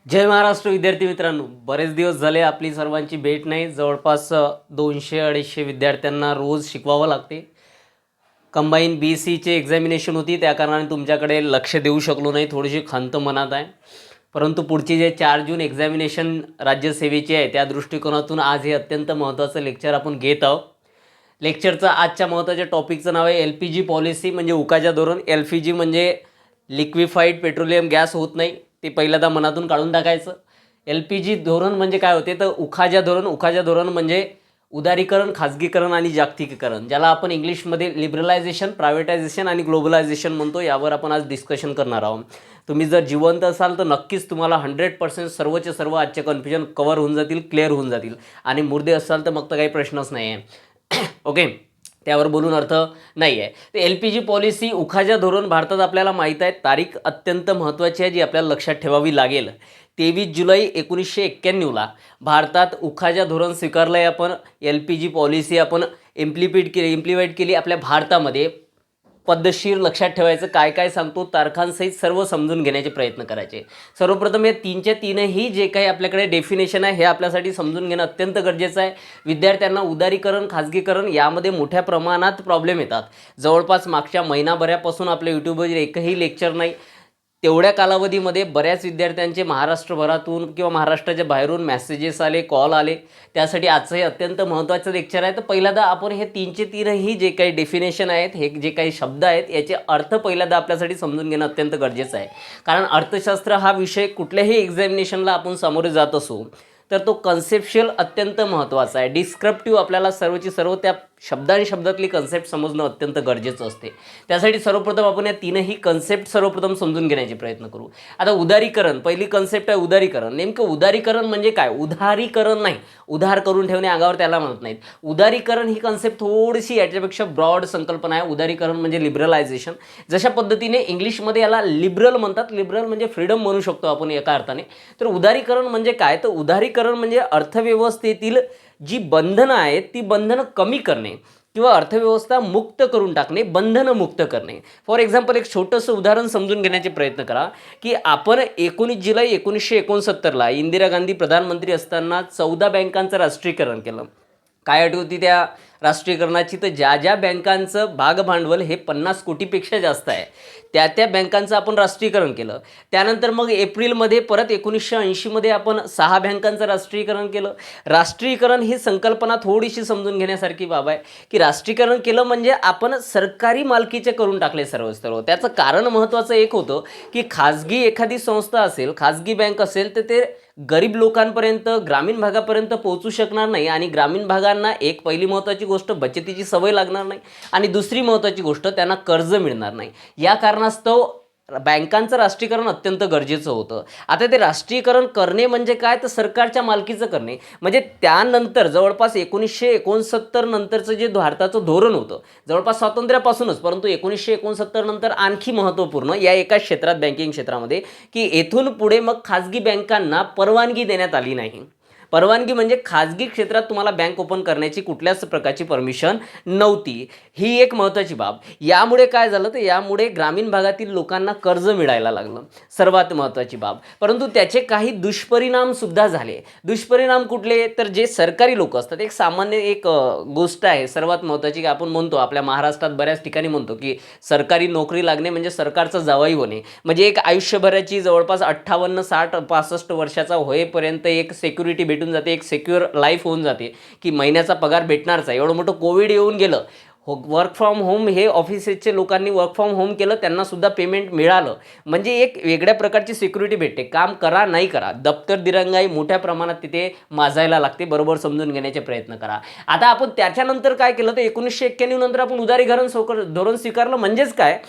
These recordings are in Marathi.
जय महाराष्ट्र विद्यार्थी मित्रांनो, बरेच दिवस झाले आपली सर्वांची भेट नाही. जवळपास 200-250 विद्यार्थ्यांना रोज शिकवावं लागते. कंबाईन BCचे एक्झामिनेशन होती, त्या कारणाने तुमच्याकडे लक्ष देऊ शकलो नाही. थोडीशी खंत मनात आहे. परंतु पुढची जे 4 जून एक्झामिनेशन राज्यसेवेची आहे, त्या दृष्टिकोनातून आज हे अत्यंत महत्त्वाचं लेक्चर आपण घेत आहोत. लेक्चरचं आजच्या महत्त्वाच्या टॉपिकचं नाव आहे LPG पॉलिसी, म्हणजे उकाजा धोरण. LPG म्हणजे लिक्विफाईड पेट्रोलियम गॅस होत नाही, ते पहिल्यांदा मनातून काढून टाकायचं. LPG धोरण म्हणजे काय होते, तर उखाजा धोरण. उखाजा धोरण म्हणजे उदारीकरण, खाजगीकरण आणि जागतिकीकरण, ज्याला आपण इंग्लिशमध्ये लिबरलायझेशन, प्रायव्हेटायझेशन आणि ग्लोबलायझेशन म्हणतो. यावर आपण आज डिस्कशन करणार आहोत. तुम्ही जर जिवंत असाल तर नक्कीच तुम्हाला 100% सर्वचे सर्व आजचे कन्फ्युजन कवर होऊन जातील, क्लिअर होऊन जातील. आणि मुर्दे असाल तर मग तर काही प्रश्नच नाही आहे. ओके, त्यावर बोलून अर्थ नाही आहे. तर LPG पॉलिसी, उखाजा धोरण भारतात आपल्याला माहीत आहे. तारीख अत्यंत महत्त्वाची आहे, जी आपल्याला लक्षात ठेवावी लागेल. 23 जुलै 1991ला भारतात उखाजा धोरण स्वीकारलं आहे. आपण LPG पॉलिसी आपण इम्प्लिमेंट केली आपल्या भारतामध्ये. पद्धतशीर लक्षात ठेवायचं, काय काय सांगतो तारखांसहित सर्व समजून घेण्याचे प्रयत्न करायचे. सर्वप्रथम या तीनच्या तीनही जे काही आपल्याकडे डेफिनेशन आहे हे आपल्यासाठी समजून घेणं अत्यंत गरजेचं आहे. विद्यार्थ्यांना उदारीकरण, खाजगीकरण यामध्ये मोठ्या प्रमाणात प्रॉब्लेम येतात. जवळपास मागच्या महिनाभरापासून आपल्या यूट्यूबवर एकही लेक्चर नाही. तेवढ्या कालावधीमध्ये बऱ्याच विद्यार्थ्यांचे महाराष्ट्रभरातून किंवा महाराष्ट्राच्या बाहेरून मेसेजेस आले, कॉल आले. त्यासाठी आजचं हे अत्यंत महत्त्वाचं लेक्चर आहे. तर पहिल्यांदा आपण हे तीनचे तीनही जे काही डेफिनेशन आहेत, हे जे काही शब्द आहेत, याचे अर्थ पहिल्यांदा आपल्यासाठी समजून घेणं अत्यंत गरजेचं आहे. कारण अर्थशास्त्र हा विषय कुठल्याही एक्झामिनेशनला आपण सामोरे जात असू तर तो कन्सेप्शियल अत्यंत महत्त्वाचा आहे. डिस्क्रिप्टिव्ह आपल्याला सर्वची सर्व त्या शब्दातली कन्सेप्ट समजणं अत्यंत गरजेचं असते. त्यासाठी सर्वप्रथम आपण या तीनही कन्सेप्ट सर्वप्रथम समजून घेण्याचे प्रयत्न करू. आता उदारीकरण, पहिली कन्सेप्ट आहे उदारीकरण. नेमकं उदारीकरण म्हणजे काय? उधारीकरण नाही, उधार करून ठेवणे अंगावर, त्याला म्हणत नाहीत. उदारीकरण ही कन्सेप्ट थोडीशी याच्यापेक्षा ब्रॉड संकल्पना आहे. उदारीकरण म्हणजे लिबरलायझेशन. जशा पद्धतीने इंग्लिशमध्ये याला लिबरल म्हणतात. लिबरल म्हणजे फ्रीडम म्हणू शकतो आपण एका अर्थाने. तर उदारीकरण म्हणजे काय? तर उदारीकरण म्हणजे अर्थव्यवस्थेतील जी बंधनं आहेत ती बंधनं कमी करणे किंवा अर्थव्यवस्था मुक्त करून टाकणे, बंधनं मुक्त करणे. फॉर एक्झाम्पल एक छोटंसं उदाहरण समजून घेण्याचे प्रयत्न करा की आपण 19 जुलै 1969ला इंदिरा गांधी प्रधानमंत्री असताना 14 बँकांचं राष्ट्रीयकरण केलं. काय अट होती त्या राष्ट्रीयकरणाची? तर ज्या ज्या बँकांचं भागभांडवल हे 50 कोटीपेक्षा जास्त आहे त्या बँकांचं आपण राष्ट्रीयकरण केलं. त्यानंतर मग एप्रिलमध्ये परत 1980मध्ये आपण 6 बँकांचं राष्ट्रीयकरण केलं. राष्ट्रीयकरण ही संकल्पना थोडीशी समजून घेण्यासारखी बाब आहे की राष्ट्रीयकरण केलं म्हणजे आपण सरकारी मालकीचे करून टाकले सर्व. त्याचं कारण महत्त्वाचं एक होतं की खाजगी एखादी संस्था असेल, खाजगी बँक असेल, तर ते गरीब लोकांपर्यंत, ग्रामीण भागापर्यंत पोहोचू शकणार नाही. आणि ग्रामीण भागांना एक पहिली महत्त्वाची गोष्ट बचतीची सवय लागणार नाही आणि दुसरी महत्त्वाची गोष्ट त्यांना कर्ज मिळणार नाही. या कारणास्तव बँकांचं राष्ट्रीयकरण अत्यंत गरजेचं होतं. आता ते राष्ट्रीयकरण करणे म्हणजे काय? तर सरकारच्या मालकीचं करणे. म्हणजे त्यानंतर जवळपास 1969 नंतरचं जे भारताचं धोरण होतं, जवळपास स्वातंत्र्यापासूनच, परंतु 1969 नंतर आणखी महत्त्वपूर्ण या एका क्षेत्रात, बँकिंग क्षेत्रामध्ये, की येथून पुढे मग खाजगी बँकांना परवानगी देण्यात आली नाही. परवानगी म्हणजे खाजगी क्षेत्रात तुम्हाला बँक ओपन करण्याची कुठल्याच प्रकारची परमिशन नव्हती. ही एक महत्त्वाची बाब. यामुळे काय झालं? तर यामुळे ग्रामीण भागातील लोकांना कर्ज मिळायला लागलं, सर्वात महत्त्वाची बाब. परंतु त्याचे काही दुष्परिणामसुद्धा झाले. दुष्परिणाम कुठले? तर जे सरकारी लोक असतात, एक सामान्य गोष्ट आहे सर्वात महत्त्वाची, की आपण म्हणतो आपल्या महाराष्ट्रात बऱ्याच ठिकाणी म्हणतो की सरकारी नोकरी लागणे म्हणजे सरकारचं जावई होणे. म्हणजे एक आयुष्यभराची जवळपास 58, 60, 65 वर्षाचा होईपर्यंत एक सिक्युरिटी भेटून जाते, एक सिक्युअर लाईफ होऊन जाते की महिन्याचा पगार भेटणारच आहे. एवढं मोठं कोविड येऊन गेलं, वर्क फ्रॉम होम हे ऑफिसेसचे लोकांनी वर्क फ्रॉम होम केलं, त्यांनासुद्धा पेमेंट मिळालं. म्हणजे एक वेगळ्या प्रकारची सिक्युरिटी भेटते. काम करा नाही करा, दप्तर दिरंगाई मोठ्या प्रमाणात तिथे माजायला लागते. बरोबर समजून घेण्याचे प्रयत्न करा. आता आपण त्याच्यानंतर काय केलं? तर 1991 नंतर आपण उदारीकरण धोरण स्वीकारलं. म्हणजेच काय?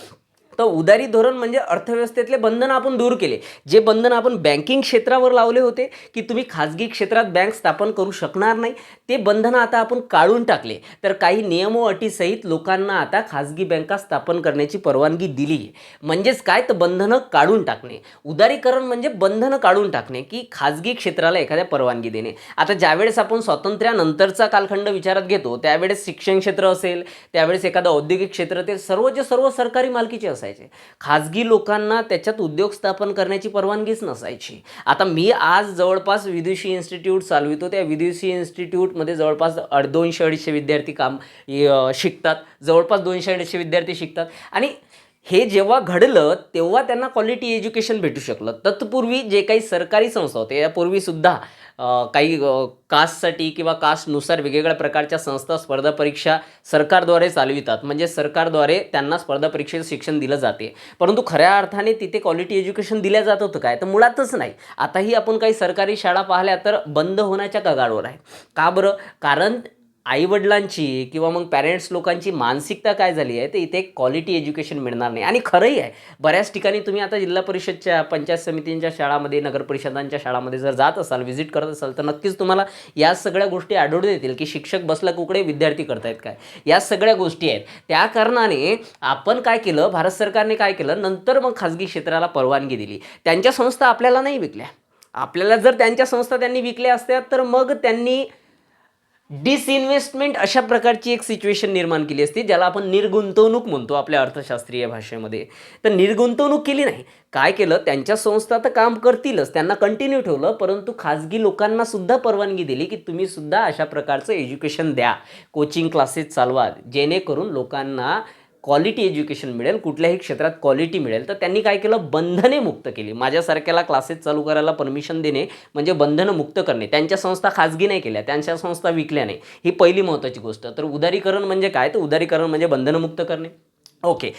तर उदारी धोरण म्हणजे अर्थव्यवस्थेतले बंधनं आपण दूर केले. जे बंधनं आपण बँकिंग क्षेत्रावर लावले होते की तुम्ही खाजगी क्षेत्रात बँक स्थापन करू शकणार नाही, ते बंधनं आता आपण काढून टाकले. तर काही नियम व अटीसहित लोकांना आता खाजगी बँका स्थापन करण्याची परवानगी दिली. म्हणजेच काय? तर बंधनं काढून टाकणे. उदारीकरण म्हणजे बंधनं काढून टाकणे, की खाजगी क्षेत्राला एखाद्या परवानगी देणे. आता ज्यावेळेस आपण स्वातंत्र्यानंतरचा कालखंड विचारात घेतो, त्यावेळेस शिक्षण क्षेत्र असेल, त्यावेळेस एखादं औद्योगिक क्षेत्र, ते सर्वचे सर्व सरकारी मालकीचे असायचे. असायचे. खाजगी लोकांना त्याच्यात उद्योग स्थापन करण्याची परवानगीच नसायची. आता मी आज जवळपास विदुषी इन्स्टिट्यूट चालवितो. त्या विदुषी इन्स्टिट्यूटमध्ये जवळपास 200-250 विद्यार्थी शिकतात. जवळपास 200-250 विद्यार्थी शिकतात आणि हे जेव्हा घडलं तेव्हा त्यांना क्वालिटी एज्युकेशन भेटू शकलं. तत्पूर्वी जे काही सरकारी संस्था होते, यापूर्वीसुद्धा काही कास्टसाठी किंवा कास्टनुसार वेगवेगळ्या प्रकारच्या संस्था स्पर्धा परीक्षा सरकारद्वारे चालवितात. म्हणजे सरकारद्वारे त्यांना स्पर्धा परीक्षेचं शिक्षण दिलं जाते. परंतु खऱ्या अर्थाने तिथे क्वालिटी एज्युकेशन दिलं जात होतं काय? तर मुळातच नाही. आताही आपण काही सरकारी शाळा पाहिल्या तर बंद होण्याच्या कगारवर आहे. का बरं? कारण आईवडिलांची किंवा मग पॅरेंट्स लोकांची मानसिकता काय झाली आहे, तर इथे क्वालिटी एज्युकेशन मिळणार नाही. आणि खरंही आहे, बऱ्याच ठिकाणी तुम्ही आता जिल्हा परिषदच्या, पंचायत समितींच्या शाळामध्ये, नगर परिषदांच्या शाळामध्ये जर जात असाल, व्हिजिट करत असाल, तर नक्कीच तुम्हाला या सगळ्या गोष्टी आढळून येतील की शिक्षक बसला कुकडे, विद्यार्थी करतायत काय, या सगळ्या गोष्टी आहेत. त्या कारणाने आपण काय केलं, भारत सरकारने काय केलं, नंतर मग खाजगी क्षेत्राला परवानगी दिली. त्यांच्या संस्था आपल्याला नाही विकल्या. आपल्याला जर त्यांच्या संस्था त्यांनी विकल्या असत्या तर मग त्यांनी डिसइन्व्हेस्टमेंट अशा प्रकारची एक सिच्युएशन निर्माण केली असती, ज्याला आपण निर्गुंतवणूक म्हणतो आपल्या अर्थशास्त्रीय भाषेमध्ये. तर निर्गुंतवणूक केली नाही. काय केलं, त्यांच्या संस्था तर काम करतीलच, त्यांना कंटिन्यू ठेवलं, परंतु खाजगी लोकांना सुद्धा परवानगी दिली की तुम्ही सुद्धा अशा प्रकारचं एज्युकेशन द्या, कोचिंग क्लासेस चालवा, जेणेकरून लोकांना क्वालिटी एज्युकेशन मिळेल, कुठल्याही क्षेत्रात क्वालिटी मिळेल. तर त्यांनी काय केलं, बंधने मुक्त केली. माझ्यासारख्याला क्लासेस चालू करायला परमिशन देणे म्हणजे बंधनं मुक्त करणे. त्यांच्या संस्था खाजगी नाही केल्या, त्यांच्या संस्था विकल्या नाही. ही पहिली महत्त्वाची गोष्ट. तर उदारीकरण म्हणजे काय? तर उदारीकरण म्हणजे बंधनं मुक्त करणे. ओके,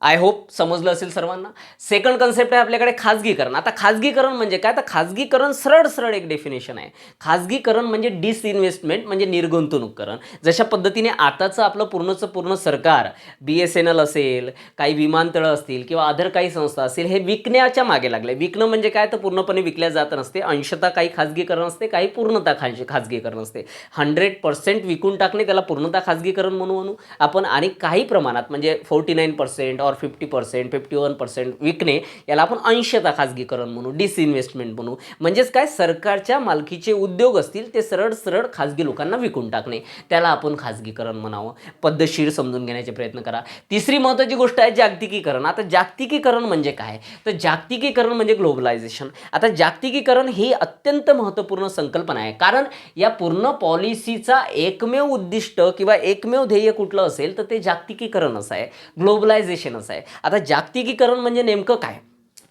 आय होप समजलं असेल सर्वांना. सेकंड कन्सेप्ट आहे आपल्याकडे खाजगीकरण. आता खाजगीकरण म्हणजे काय? तर खाजगीकरण सरळ सरळ एक डेफिनेशन आहे. खाजगीकरण म्हणजे डिसइन्व्हेस्टमेंट, म्हणजे निर्गुंतवणूककरण. जशा पद्धतीने आताचं आपलं पूर्णचं पूर्ण सरकार, BSNL असेल, काही विमानतळं असतील किंवा अदर काही संस्था असेल, हे विकण्याच्या मागे लागले. विकणं म्हणजे काय? तर पूर्णपणे विकल्या जात नसते. अंशतः काही खाजगीकरण असते, काही पूर्णतः खाजगीकरण असते. 100% विकून टाकणे त्याला पूर्णतः खाजगीकरण म्हणू आपण. आणि काही प्रमाणात म्हणजे 49% और 50%, 51% विकणे, याला आपण अंशतः खाजगीकरण म्हणू, डिसइन्व्हेस्टमेंट म्हणू. म्हणजेच काय, सरकारच्या मालकीचे उद्योग असतील ते सरळ सरळ खाजगी लोकांना विकून टाकणे, त्याला आपण खाजगीकरण म्हणावं. पद्धतशीर समजून घेण्याचे प्रयत्न करा. तिसरी महत्त्वाची गोष्ट आहे जागतिकीकरण. आता जागतिकीकरण म्हणजे काय? तर जागतिकीकरण म्हणजे ग्लोबलायझेशन. आता जागतिकीकरण ही अत्यंत महत्त्वपूर्ण संकल्पना आहे, कारण या पूर्ण पॉलिसीचा एकमेव उद्दिष्ट किंवा एकमेव ध्येय कुठलं असेल तर ते जागतिकीकरण असं आहे, ग्लोबलायझेशन असं आहे. आता जागतिकीकरण म्हणजे नेमकं काय?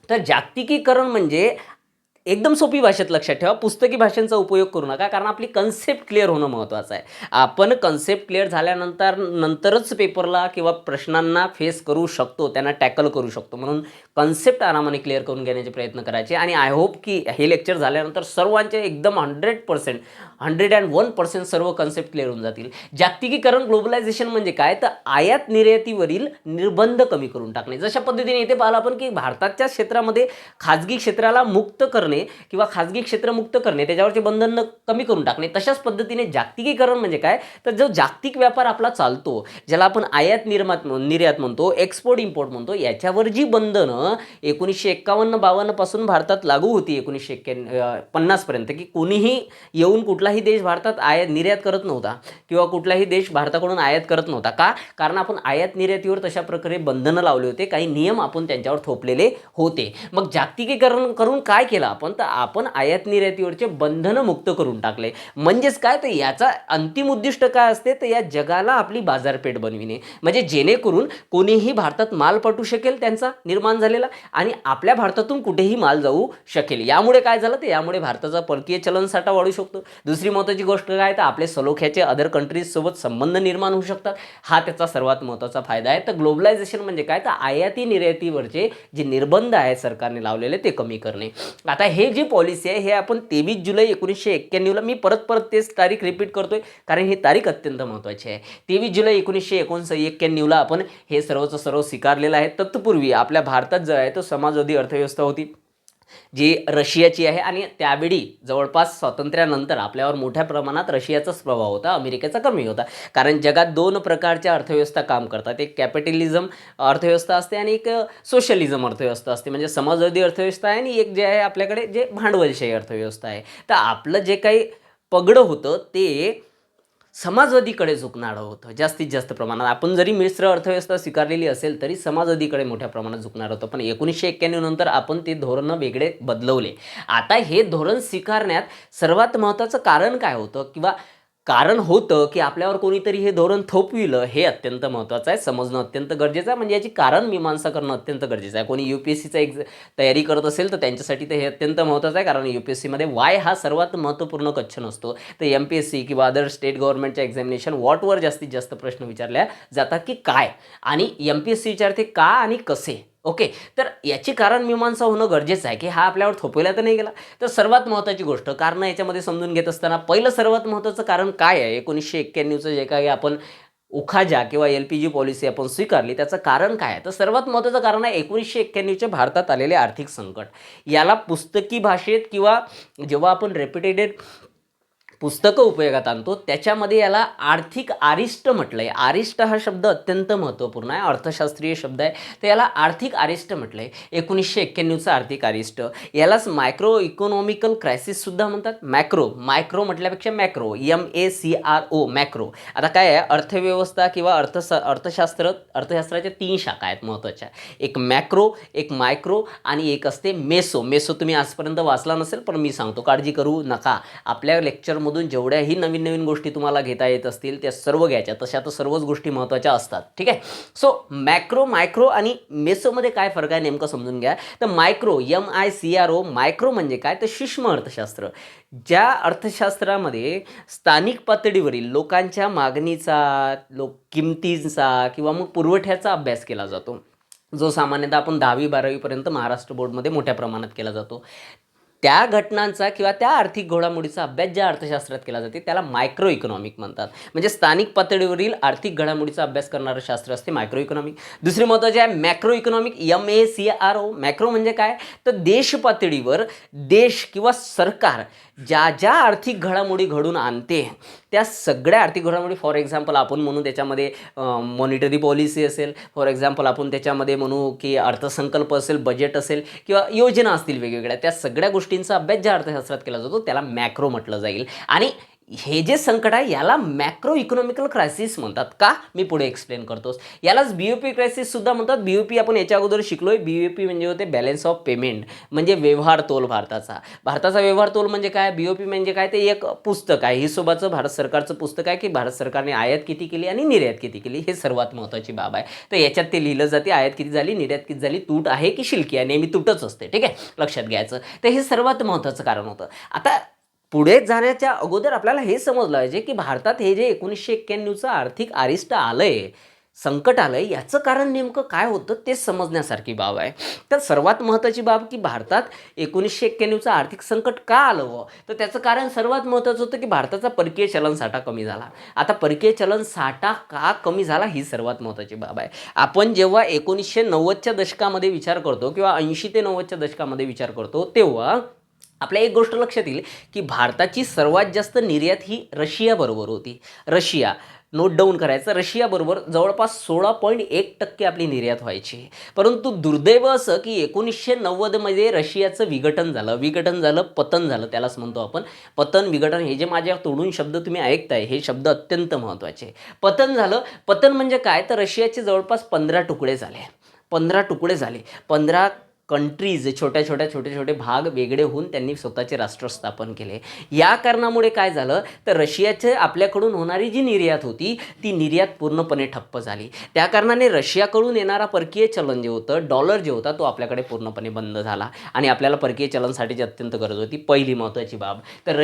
तर जागतिकीकरण म्हणजे एकदम सोपी भाषेत लक्षात ठेवा, पुस्तकी भाषांचा उपयोग करू नका, कारण आपली कन्सेप्ट क्लिअर होणं महत्त्वाचं आहे. आपण कन्सेप्ट क्लिअर नंतरच पेपरला किंवा प्रश्नांना फेस करू शकतो, त्यांना टॅकल करू शकतो. म्हणून कन्सेप्ट आरामाने क्लिअर करून घेण्याचे प्रयत्न करायचे. आणि आय होप की हे लेक्चर झाल्यानंतर सर्वांचे एकदम 100%, 101% सर्व कन्सेप्ट क्लिअर होऊन जातील. जागतिकीकरण, ग्लोबलायझेशन म्हणजे काय? तर आयात निर्यातीवरील निर्बंध कमी करून टाकणे. जशा पद्धतीने इथे पाहिलं आपण की भारताच्या क्षेत्रामध्ये खाजगी क्षेत्राला मुक्त करणे किंवा खाजगी क्षेत्र मुक्त करणे, त्याच्यावरचे बंधन कमी करून टाकणे. तशाच पद्धतीने जागतिकीकरण म्हणजे काय? तर जो जागतिक व्यापार आपला चालतो, ज्याला आपण आयात निर्यात म्हणतो, एक्सपोर्ट इम्पोर्ट म्हणतो, याच्यावर जी बंधनं 1951-52 पासून भारतात लागू होती, 1950 पर्यंत, की कोणीही येऊन कुठलाही देश भारतात आयात निर्यात करत नव्हता किंवा कुठलाही देश भारताकडून आयात करत नव्हता. का? कारण आपण आयात निर्यातीवर तशा प्रकारे बंधनं लावले होते, काही नियम आपण त्यांच्यावर थोपलेले होते. मग जागतिकीकरण करून काय केलं आपण? तर आपण आयात निर्यातीवरचे बंधनं मुक्त करून टाकले. म्हणजेच काय? तर याचा अंतिम उद्दिष्ट काय असते? तर या जगाला आपली बाजारपेठ बनविणे, म्हणजे जेणेकरून कोणीही भारतात माल पाठवू शकेल त्यांचा निर्माण झालेला, आणि आपल्या भारतातून कुठेही माल जाऊ शकेल. यामुळे काय झालं? तर यामुळे भारताचा परकीय चलनसाठा वाढू शकतो. दुसरी महत्त्वाची गोष्ट काय? तर आपले सलोख्याचे अदर कंट्रीजसोबत संबंध निर्माण होऊ शकतात. हा त्याचा सर्वात महत्त्वाचा फायदा आहे. तर ग्लोबलायझेशन म्हणजे काय? तर आयाती निर्यातीवरचे जे निर्बंध आहेत सरकारने लावलेले ते कमी करणे. आता हे जी पॉलिसी आहे, हे आपण 23 जुलै 1991ला, मी परत तेच तारीख रिपीट करतोय कारण ही तारीख अत्यंत महत्त्वाची आहे. 23 जुलै 1991ला आपण हे सर्वचं सर्व स्वीकारलेलं आहे. तत्पूर्वी आपल्या भारतात जो आहे तो समाजवादी अर्थव्यवस्था होती, जी रशियाची आहे. आणि त्यावेळी जवळपास स्वातंत्र्यानंतर आपल्यावर मोठ्या प्रमाणात रशियाचाच प्रभाव होता, अमेरिकेचा कमी होता. कारण जगात 2 प्रकारच्या अर्थव्यवस्था काम करतात. एक कॅपिटलिझम अर्थव्यवस्था असते आणि एक सोशलिझम अर्थव्यवस्था असते, म्हणजे समाजवादी अर्थव्यवस्था आहे. आणि एक जे आहे आपल्याकडे जे भांडवलशाही अर्थव्यवस्था आहे. तर आपलं जे काही पगडं होतं ते समाजवादीकडे झुकणारं होतं जास्तीत जास्त प्रमाणात. आपण जरी मिश्र अर्थव्यवस्था स्वीकारलेली असेल तरी समाजवादीकडे मोठ्या प्रमाणात झुकणार होतं. पण 1991 नंतर आपण ते धोरण वेगळे बदलवले. आता हे धोरण स्वीकारण्यात सर्वात महत्त्वाचं कारण काय होतं किंवा कारण होतं की आपल्यावर कोणीतरी हे धोरण थोपविलं, हे अत्यंत महत्त्वाचं आहे, समजणं अत्यंत गरजेचं आहे. म्हणजे याची कारण मीमांसा करणं अत्यंत गरजेचं आहे. कोणी UPSCचा तयारी करत असेल तर त्यांच्यासाठी ते हे अत्यंत महत्त्वाचं आहे, कारण UPSCमध्ये वाय हा सर्वात महत्त्वपूर्ण क्वेश्चन असतो. तर MPSC किंवा अदर स्टेट गव्हर्नमेंटच्या एक्झामिनेशन व्हॉटवर जास्तीत जास्त प्रश्न विचारल्या जातात की काय, आणि MPSC विचारते का आणि कसे. ओके, तर याची कारण मीमांसा होणं गरजेचं आहे की हा आपल्यावर थोपवला तर नाही गेला. तर सर्वात महत्त्वाची गोष्ट कारण याच्यामध्ये समजून घेत असताना पहिलं सर्वात महत्त्वाचं कारण काय आहे, 1991चं जे काही आपण उखाजा किंवा LPG पॉलिसी आपण स्वीकारली त्याचं कारण काय आहे. तर सर्वात महत्त्वाचं कारण आहे 1991च्या भारतात आलेले आर्थिक संकट. याला पुस्तकी भाषेत किंवा जेव्हा आपण रेप्युटेडेड पुस्तकं उपयोगात आणतो त्याच्यामध्ये याला आर्थिक अरिष्ट म्हटलं आहे. अरिष्ट हा शब्द अत्यंत महत्त्वपूर्ण आहे, अर्थशास्त्रीय शब्द आहे. तर याला आर्थिक अरिष्ट म्हटलं आहे. 1991चं आर्थिक अरिष्ट, यालाच मायक्रो इकॉनॉमिकल क्रायसिससुद्धा म्हणतात. मायक्रो म्हटल्यापेक्षा मॅक्रो, MACRO, मॅक्रो. आता काय आहे, अर्थव्यवस्था किंवा अर्थशास्त्राच्या 3 शाखा आहेत महत्त्वाच्या. एक मॅक्रो, एक मायक्रो आणि एक असते मेसो. तुम्ही आजपर्यंत वाचला नसेल पण मी सांगतो, काळजी करू नका. आपल्या लेक्चरमधून जेवढ्याही नवीन नवीन गोष्टी तुम्हाला घेता येत असतील त्या सर्व घ्यायच्या, तशा तर सर्वच गोष्टी महत्त्वाच्या असतात. ठीक आहे. सो मॅक्रो, मायक्रो आणि मेसोमध्ये काय फरक आहे नेमकं समजून घ्या. तर मायक्रो, MICRO, मायक्रो म्हणजे काय, तर सूक्ष्म अर्थशास्त्र. ज्या अर्थशास्त्रामध्ये स्थानिक पातळीवरील लोकांच्या मागणीचा, किमतींचा किंवा मग पुरवठ्याचा अभ्यास केला जातो, जो सामान्यतः आपण 10वी-12वीपर्यंत महाराष्ट्र बोर्डमध्ये मोठ्या प्रमाणात केला जातो. त्या घटनांचा किंवा त्या आर्थिक घडामोडीचा अभ्यास ज्या अर्थशास्त्रात केला जाते त्याला मायक्रो इकॉनॉमिक म्हणतात. म्हणजे स्थानिक पातळीवरील आर्थिक घडामोडीचा अभ्यास करणारं शास्त्र असते मायक्रो इकॉनॉमिक. दुसरी महत्त्वाचे आहे मॅक्रो इकॉनॉमिक, MACRO. मॅक्रो म्हणजे काय, तर देश पातळीवर देश किंवा सरकार ज्या ज्या आर्थिक घडामोडी घडून आणते त्या सगळ्या आर्थिक घडामोडी, फॉर एक्झाम्पल आपण म्हणू त्याच्यामध्ये मॉनिटरी पॉलिसी असेल, फॉर एक्झाम्पल आपण त्याच्यामध्ये म्हणू की अर्थसंकल्प असेल, बजेट असेल किंवा योजना असतील वेगवेगळ्या, त्या सगळ्या गोष्टींचा अभ्यास ज्या अर्थशास्त्रात केला जातो त्याला मॅक्रो म्हटलं जाईल. आणि हे जे संकट आहे याला मॅक्रो इकॉनॉमिकल क्रायसिस म्हणतात. का, मी पुढे एक्सप्लेन करतोच. यालाच BOP क्रायसिस सुद्धा म्हणतात. BOP आपण याच्या अगोदर शिकलोय. BOP म्हणजे होते बॅलन्स ऑफ पेमेंट, म्हणजे व्यवहार तोल भारताचा व्यवहार तोल म्हणजे काय. BOP म्हणजे काय, ते एक पुस्तक आहे, हिशोबाचं भारत सरकारचं पुस्तक आहे की भारत सरकारने आयात किती केली आणि निर्यात किती केली, हे सर्वात महत्त्वाची बाब आहे. तर याच्यात ते लिहिलं जाते आयात किती झाली, निर्यात किती झाली, तूट आहे की शिल्की आहे, नेहमी तुटच असते. ठीक आहे, लक्षात घ्यायचं. तर हे सर्वात महत्त्वाचं कारण होतं. आता पुढे जाण्याच्या अगोदर आपल्याला हे समजलं पाहिजे की भारतात हे जे 1991चं आर्थिक अरिष्ट आलंय, संकट आलंय, याचं कारण नेमकं काय होतं ते समजण्यासारखी बाब आहे. तर सर्वात महत्त्वाची बाब की भारतात 1991चं आर्थिक संकट का आलं, तर त्याचं कारण सर्वात महत्त्वाचं होतं की भारताचा परकीय चलन साठा कमी झाला. आता परकीय चलन साठा का कमी झाला ही सर्वात महत्त्वाची बाब आहे. आपण जेव्हा 1990च्या दशकामध्ये विचार करतो किंवा 80 ते 90च्या दशकामध्ये विचार करतो तेव्हा आपल्या एक गोष्ट लक्षात येईल की भारताची सर्वात जास्त निर्यात ही रशियाबरोबर होती. रशिया, नोट डाऊन करायचं, रशियाबरोबर जवळपास 16.1% आपली निर्यात व्हायची. परंतु दुर्दैव असं की 1990मध्ये रशियाचं विघटन झालं, पतन झालं, त्यालाच म्हणतो आपण पतन, विघटन. हे जे माझ्या तोडून शब्द तुम्ही ऐकताय हे शब्द अत्यंत महत्त्वाचे. पतन झालं. पतन म्हणजे काय, तर रशियाचे जवळपास 15 तुकडे झाले. 15 कंट्रीज, छोटे भाग वेगळे होऊन त्यांनी स्वतःचे राष्ट्र स्थापन केले. या कारणामुळे काय झालं, तर रशियाचे आपल्याकडून होणारी जी निर्यात होती ती निर्यात पूर्णपणे ठप्प झाली. त्या कारणाने रशियाकडून येणारा परकीय चलन जे होतं, डॉलर जे होता, तो आपल्याकडे पूर्णपणे बंद झाला आणि आपल्याला परकीय चलनसाठीची अत्यंत गरज होती. पहिली महत्त्वाची बाब तर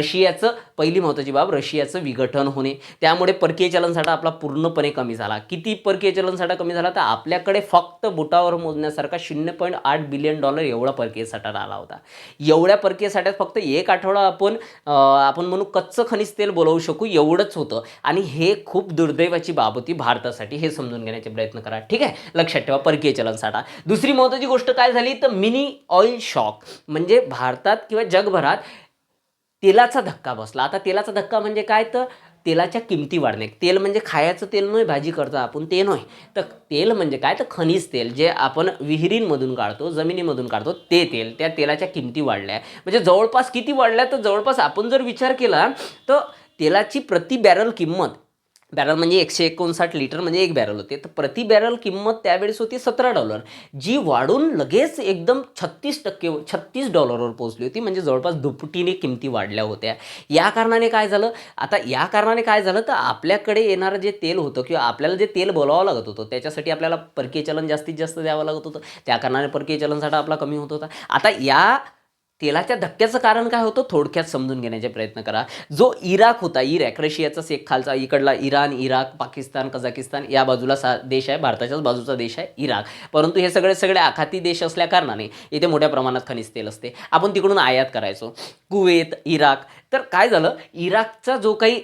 रशियाचं विघटन होणे, त्यामुळे परकीय चलनसाठा आपला पूर्णपणे कमी झाला. किती परकीय चलनसाठा कमी झाला, तर आपल्याकडे फक्त बोटावर मोजण्यासारखा $0.8 बिलियन एवढा परकीय साठा आला होता. एवढ्या परकीय साठ्यात फक्त एक आठवडा आपण म्हणू कच्चं खनिज तेल बोलवू शकू एवढंच होतं. आणि हे खूप दुर्दैवाची बाब होती भारतासाठी, हे समजून घेण्याचे प्रयत्न करा. ठीक आहे, लक्षात ठेवा परकीय चलन साठा. दुसरी महत्त्वाची गोष्ट काय झाली, तर मिनी ऑइल शॉक, म्हणजे भारतात किंवा जगभरात तेलाचा धक्का बसला. आता तेलाचा धक्का म्हणजे काय, तर तेलाच्या किमती वाढणे. तेल म्हणजे खायचं तेल नाही, भाजी करतो आपण ते नाही, तर तेल म्हणजे काय, तर खनिज तेल जे आपण विहिरींमधून काढतो, जमिनीमधून काढतो ते तेल. त्या तेलाच्या किमती वाढल्या. म्हणजे जवळपास किती वाढल्या, तर जवळपास आपण जर विचार केला तर तेलाची प्रति बॅरल किंमत बॅरल म्हणजे 159 लिटर म्हणजे एक बॅरल होते. तर प्रति बॅरल किंमत त्यावेळेस होती $17, जी वाढून लगेच एकदम 36% $36 पोहोचली होती. म्हणजे जवळपास दुपटीने किमती वाढल्या होत्या. या कारणाने काय झालं, आता या कारणाने काय झालं, तर आपल्याकडे येणारं जे तेल होतं किंवा आपल्याला जे तेल बोलावं लागत होतं त्याच्यासाठी आपल्याला परकीय चलन जास्तीत जास्त द्यावं लागत होतं. त्या कारणाने परकीय चलन साठा आपला कमी होत होता. आता या तेलाच्या धक्क्याचं कारण काय होतं थोडक्यात समजून घेण्याचे प्रयत्न करा. जो इराक होता, इराक रशियाचाच एक खालचा इकडला इराण, इराक, पाकिस्तान, कझाकिस्तान या बाजूला देश आहे, भारताच्याच बाजूचा देश आहे इराक. परंतु हे सगळे आखाती देश असल्या कारणाने इथे मोठ्या प्रमाणात खनिज तेल असते. आपण तिकडून आयात करायचो. Kuwait, Iraq. तर काय झालं, इराकचा जो काही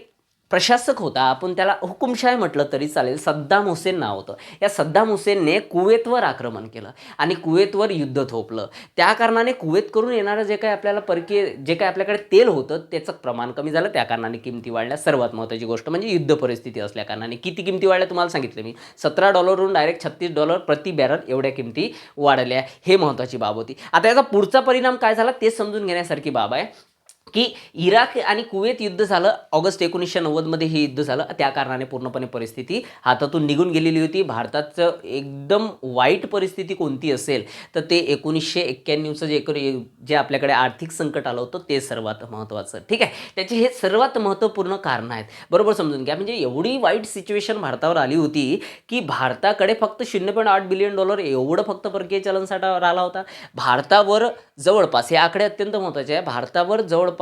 प्रशासक होता, आपण त्याला हुकुमशाह म्हटलं तरी चालेल, सद्दाम हुसेन नाव होतं. या सद्दाम हुसेनने कुवेतवर आक्रमण केलं आणि कुवेतवर युद्ध थोपलं. त्या कारणाने कुवेतकडून येणारं जे काही आपल्याला परकीय जे काही आपल्याकडे तेल होतं त्याचं प्रमाण कमी झालं. त्या कारणाने किमती वाढल्या. सर्वात महत्त्वाची गोष्ट म्हणजे युद्ध परिस्थिती असल्या कारणाने किती किमती वाढल्या तुम्हाला सांगितलं मी. $17वरून डायरेक्ट $36 प्रति बॅरल एवढ्या किमती वाढल्या. हे महत्त्वाची बाब होती. आता याचा पुढचा परिणाम काय झाला ते समजून घेण्यासारखी बाब आहे की इराक आणि कुवेत युद्ध झालं. ऑगस्ट 1990मध्ये हे युद्ध झालं. त्या कारणाने पूर्णपणे परिस्थिती हातातून निघून गेलेली होती. भारताचं एकदम वाईट परिस्थिती कोणती असेल तर ते 1991चं जे आपल्याकडे आर्थिक संकट आलं होतं ते सर्वात महत्त्वाचं. ठीक आहे, त्याचे हे सर्वात महत्त्वपूर्ण कारण आहेत. बरोबर समजून घ्या. म्हणजे एवढी वाईट सिच्युएशन भारतावर आली होती की भारताकडे फक्त $0.8 बिलियन एवढं फक्त परकीय चलनसाठा आला होता. भारतावर जवळपास, हे आकडे अत्यंत महत्त्वाचे आहे, भारतावर जवळपास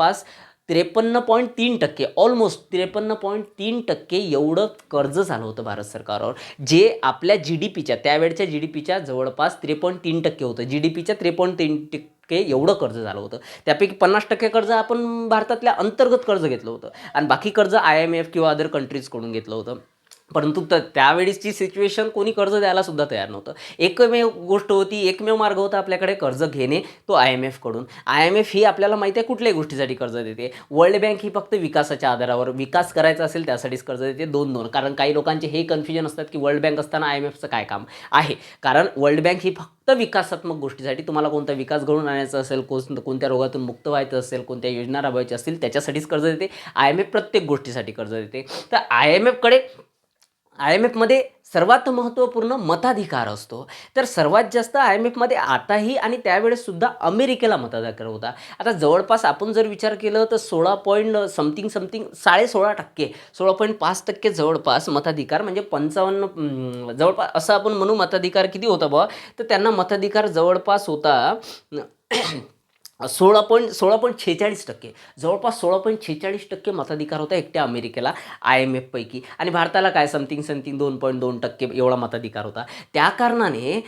53.3% ऑलमोस्ट 53.3% एवढं कर्ज झालं होतं भारत सरकारवर, जे आपल्या GDPच्या त्यावेळच्या GDPच्या जवळपास 3.3% होतं. GDPच्या 3.3% एवढं कर्ज झालं होतं. त्यापैकी 50% कर्ज आपण भारतातल्या अंतर्गत कर्ज घेतलं होतं आणि बाकी कर्ज IMF किंवा अदर कंट्रीजकडून घेतलं होतं. परंतु त्यावेळीची सिच्युएशन कोणी कर्ज द्यायला सुद्धा तयार नव्हतं. एकमेव गोष्ट होती, एकमेव मार्ग होता आपल्याकडे कर्ज घेणे, तो IMF कडून. IMF ही आपल्याला माहिती आहे कुठल्याही गोष्टीसाठी कर्ज देते. वर्ल्ड बँक ही फक्त विकासाच्या आधारावर, विकास करायचा असेल त्यासाठीच कर्ज देते. दोन. कारण काही लोकांचे हे कन्फ्युजन असतात की वर्ल्ड बँक असताना IMFचं काय काम आहे. कारण वर्ल्ड बँक ही फक्त विकासात्मक गोष्टीसाठी, तुम्हाला कोणता विकास घडवून आणायचा असेल, कोणत्या रोगातून मुक्त व्हायचं असेल, कोणत्या योजना राबवायच्या असतील त्याच्यासाठीच कर्ज देते. IMF प्रत्येक गोष्टीसाठी कर्ज देते. तर IMFमध्ये सर्वात महत्त्वपूर्ण मताधिकार असतो. तर सर्वात जास्त IMFमध्ये आताही आणि त्यावेळेस सुद्धा अमेरिकेला मताधिकार होता. आता जवळपास आपण जर विचार केलं तर 16.16% 16.5% जवळपास मताधिकार, म्हणजे 55 जवळपास असं आपण म्हणू. मताधिकार किती होता बुवा, तर त्यांना मताधिकार जवळपास होता 16.46%. जवळपास 16.46% मताधिकार होता एकट्या अमेरिकेला IMF पैकी. आणि भारताला काय समथिंग 2.2% एवढा मताधिकार होता. त्या कारणाने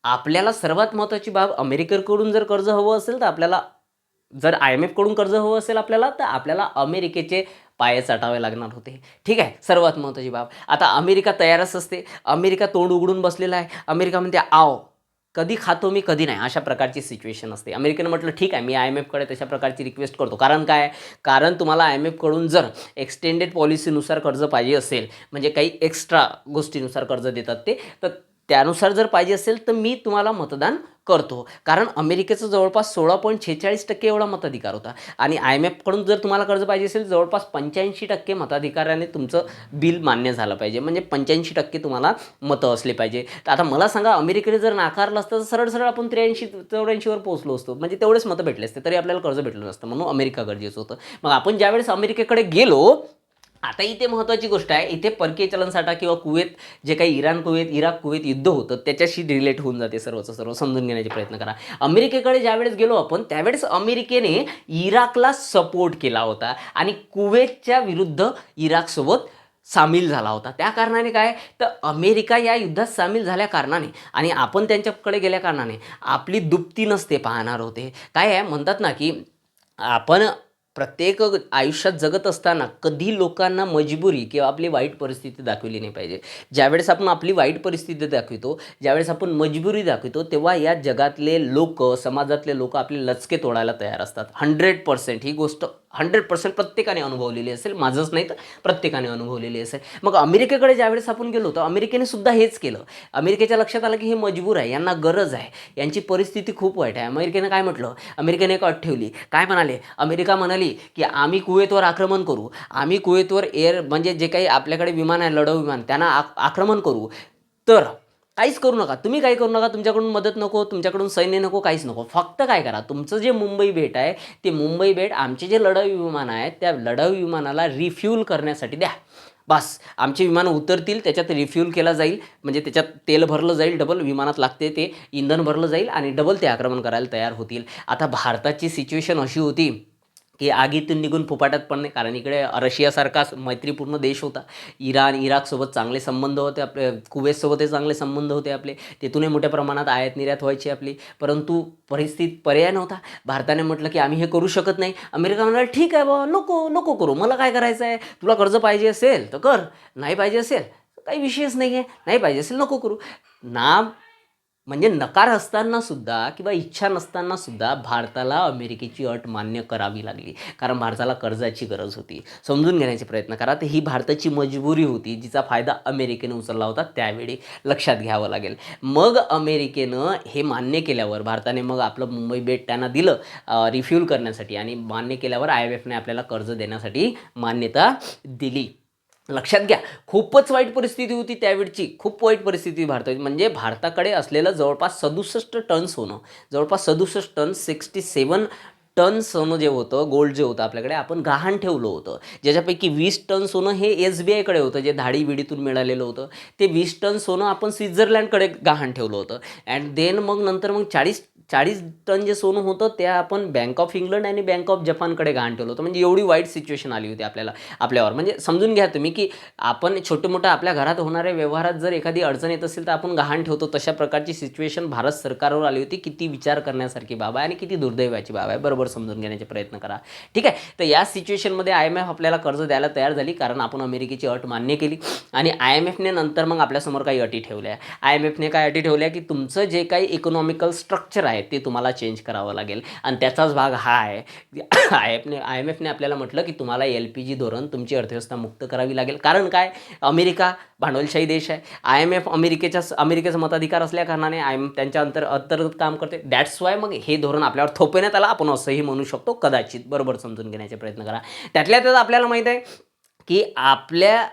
आपल्याला सर्वात महत्त्वाची बाब, अमेरिकेकडून जर कर्ज हवं असेल तर आपल्याला, जर IMF कडून कर्ज हवं असेल आपल्याला, तर आपल्याला अमेरिकेचे पाय चाटावे लागणार होते. ठीक आहे, सर्वात महत्त्वाची बाब. आता अमेरिका तयारच असते. अमेरिका तोंड उघडून बसलेला आहे. अमेरिका म्हणते आव, कधी खातो मी कधी नाही, अशा प्रकारची सिच्युएशन असते. अमेरिकेनं म्हटलं ठीक आहे, मी IMF कडे तशा प्रकारची रिक्वेस्ट करतो. कारण काय, कारण तुम्हाला IMF कडून जर एक्सटेंडेड पॉलिसीनुसार कर्ज पाहिजे असेल, म्हणजे काही एक्स्ट्रा गोष्टीनुसार कर्ज देतात ते, तर त्यानुसार जर पाहिजे असेल तर मी तुम्हाला मतदान करतो. कारण अमेरिकेचं जवळपास 16.46% एवढा मताधिकार होता. आणि IMF कडून जर तुम्हाला कर्ज पाहिजे असेल जवळपास 85% मताधिकाराने तुमचं बिल मान्य झालं पाहिजे. म्हणजे 85% तुम्हाला मतं असले पाहिजे. तर आता मला सांगा, अमेरिकेने जर नाकारलं असतं तर सरळ आपण 83-84वर पोहोचलो असतो. म्हणजे तेवढेच मतं भेटले असते तरी आपल्याला कर्ज भेटलं नसतं. म्हणून अमेरिका गरजेचं होतं. मग आपण ज्यावेळेस अमेरिकेकडे गेलो, आता इथे महत्त्वाची गोष्ट आहे, इथे परकीय चलनसाठा किंवा कुवेत, जे काही इराक कुवेत युद्ध होतं त्याच्याशी रिलेट होऊन जाते. सर्व समजून घेण्याचे प्रयत्न करा. अमेरिकेकडे ज्यावेळेस गेलो आपण, त्यावेळेस अमेरिकेने इराकला सपोर्ट केला होता आणि कुवेतच्या विरुद्ध इराकसोबत सामील झाला होता. त्या कारणाने काय, तर अमेरिका या युद्धात सामील झाल्या कारणाने आणि आपण त्यांच्याकडे गेल्या कारणाने आपली दुपती नसते पाहणार होते. काय आहे, म्हणतात ना की आपण प्रत्येक आयुष्यात जगत असताना कधी लोकांना मजबुरी किंवा आपली वाईट परिस्थिती दाखवली नाही पाहिजे. ज्यावेळेस आपण आपली वाईट परिस्थिती दाखवितो, ज्यावेळेस आपण मजबुरी दाखवितो, तेव्हा या जगातले लोक, समाजातले लोक आपले लचके तोडायला तयार असतात. 100% ही गोष्ट 100% प्रत्येकाने अनुभवलेली असेल, माझंच नाही तर प्रत्येकाने अनुभवलेली असेल. मग अमेरिकेकडे ज्यावेळेस आपण गेलो तर अमेरिकेने सुद्धा हेच केलं. अमेरिकेच्या लक्षात आलं की हे मजबूर आहे, यांना गरज आहे, यांची परिस्थिती खूप वाईट आहे. अमेरिकेने काय म्हटलं, अमेरिकेने एक अट ठेवली. काय म्हणाले, अमेरिका म्हणाली की आम्ही कुवेतवर आक्रमण करू, आम्ही कुवेतवर म्हणजे जे काही आपल्याकडे विमान आहे, लढाऊ विमान, त्यांना आक्रमण करू. तर काहीच करू नका, तुम्ही काही करू नका, तुमच्याकडून मदत नको, तुमच्याकडून सैन्य नको, काहीच नको. फक्त काय करा, तुमचं जे मुंबई बेट आहे ते मुंबई बेट आमचे जे लढाऊ विमान आहेत त्या लढाऊ विमानाला रिफ्यूल करण्यासाठी द्या. बस, आमचे विमान उतरतील, त्याच्यात रिफ्यूल केला जाईल, म्हणजे त्याच्यात तेल भरलं जाईल, डबल विमानात लागते ते इंधन भरलं जाईल आणि डबल ते आक्रमण करायला तयार होतील. आता भारताची सिच्युएशन अशी होती की आगीतून निघून फुपाट्यात पडणे, कारण इकडे रशियासारखा मैत्रीपूर्ण देश होता, इराण इराकसोबत चांगले संबंध होते आपले, कुवेतसोबतही चांगले संबंध होते आपले, तिथूनही मोठ्या प्रमाणात आयात निर्यात व्हायची आपली. परंतु परिस्थितीत पर्याय नव्हता. भारताने म्हटलं की आम्ही हे करू शकत नाही. अमेरिका म्हणाला ठीक आहे बाबा, नको नको करू, मला काय करायचं आहे, तुला कर्ज पाहिजे असेल तर कर, नाही पाहिजे असेल काही विषयच नाही आहे, नाही पाहिजे असेल नको करू. ना म्हणजे नकार असताना सुद्धा किंवा इच्छा नसताना सुद्धा भारताला अमेरिकेची अट मान्य करावी लागली, कारण भारताला कर्जाची गरज होती. समजून घेण्याचे प्रयत्न करा, तर ही भारताची मजबुरी होती जिचा फायदा अमेरिकेने उचलला होता, त्यावेळी लक्षात घ्यावं लागेल. मग अमेरिकेनं हे मान्य केल्यावर भारताने मग आपलं मुंबई बेट त्यांना दिलं रिफ्यूल करण्यासाठी, आणि मान्य केल्यावर IMFने आपल्याला कर्ज देण्यासाठी मान्यता दिली. लक्षात घ्या, खूपच वाईट परिस्थिती होती त्यावेळची, खूप वाईट परिस्थिती भारताची. म्हणजे भारताकडे असलेलं जवळपास 67 टन सोनं, जवळपास 67 टन 67 टन सोनं जे होतं, गोल्ड जे होतं आपल्याकडे, आपण गहाण ठेवलं होतं. ज्याच्यापैकी 20 टन सोनं हे SBIकडे होतं, जे धाडी विडीतून मिळालेलं होतं. ते 20 टन सोनं आपण स्वित्झर्लंडकडे गहाण ठेवलं होतं. अँड देन मग 40 टन जे सोनं होतं ते आपण बँक ऑफ इंग्लंड आणि बँक ऑफ जपानकडे गहाण ठेवलं होतं. म्हणजे एवढी वाईट सिच्युएशन आली होती आपल्यावर. म्हणजे समजून घ्या तुम्ही की आपण छोटे मोठं आपल्या घरात होणाऱ्या व्यवहारात जर एखादी अडचण येत असेल तर आपण गहाण ठेवतो, तशा प्रकारची सिच्युएशन भारत सरकारवर आली होती. किती विचार करण्यासारखी बाब आहे आणि किती दुर्दैवाची बाब आहे, बरोबर समजून घेण्याचे प्रयत्न करा. ठीक आहे, तर या सिच्युएशनमध्ये IMF आपल्याला कर्ज द्यायला तयार झाली, कारण आपण अमेरिकेची अट मान्य केली. आणि IMFने नंतर मग आपल्यासमोर काही अटी ठेवल्या. IMFने काय अटी ठेवल्या की तुमचं जे काही इकॉनॉमिकल स्ट्रक्चर आहे ते तुम्हाला चेंज करावं लागेल, आणि त्याचाच भाग हा आहे. IMFने आपल्याला म्हटलं की तुम्हाला LPG धोरण, तुमची अर्थव्यवस्था मुक्त करावी लागेल. कारण काय, अमेरिका भांडवलशाही देश आहे. अमेरिकेचा मताधिकार असल्या कारणाने IMF त्यांच्या अंतर्गत काम करते. दॅट्स वाय मग हे धोरण आपल्यावर थोपवण्यात आलं, आपण असंही म्हणू शकतो कदाचित, बरोबर समजून घेण्याचे प्रयत्न करा. त्यातल्या त्यात आपल्याला माहीत आहे की आपल्या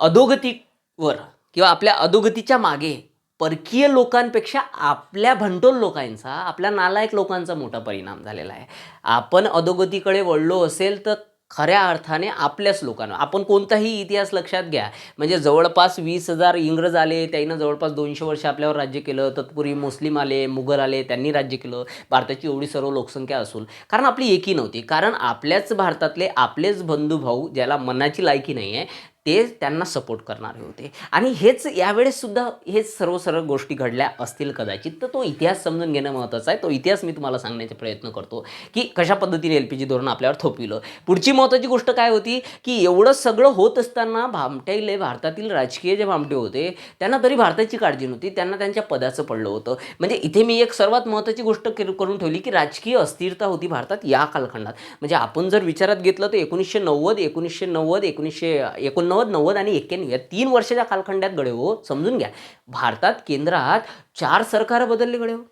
अधोगतीवर किंवा आपल्या अधोगतीच्या मागे परकीय लोकांपेक्षा आपल्या भंडोल लोकांचा, आपल्या नालायक लोकांचा मोठा परिणाम झालेला आहे. आपण अधोगतीकडे वळलो असेल तर खऱ्या अर्थाने आपल्याच लोकांना. आपण कोणताही इतिहास लक्षात घ्या, म्हणजे जवळपास 20,000 इंग्रज आले, त्यांनी जवळपास 200 वर्ष आपल्यावर राज्य केलं. तत्पूर्वी मुस्लिम आले, मुघल आले, त्यांनी राज्य केलं. भारताची एवढी सर्व लोकसंख्या असून कारण आपली एकी नव्हती, कारण आपल्याच भारतातले आपलेच बंधुभाऊ ज्याला मनाची लायकी नाही आहे ते त्यांना सपोर्ट करणारे होते. आणि हेच यावेळेससुद्धा हेच सर्व गोष्टी घडल्या असतील कदाचित. तर तो इतिहास समजून घेणं महत्त्वाचं आहे. तो इतिहास मी तुम्हाला सांगण्याचा प्रयत्न करतो की कशा पद्धतीने LPG धोरण आपल्यावर थोपविलं. पुढची महत्त्वाची गोष्ट काय होती की एवढं सगळं होत असताना भामटेले, भारतातील राजकीय जे भामटे होते त्यांना तरी भारताची काळजी नव्हती, त्यांना त्यांच्या पदाचं पडलं होतं. म्हणजे इथे मी एक सर्वात महत्त्वाची गोष्ट करून ठेवली की राजकीय अस्थिरता होती भारतात या कालखंडात. म्हणजे आपण जर विचारात घेतलं तर 1990, 1990 आणि 91 या 3 वर्षाच्या कालखंडात गडे हो, समजून घ्या, भारतात केंद्रात 4 सरकार बदलले गडे हो.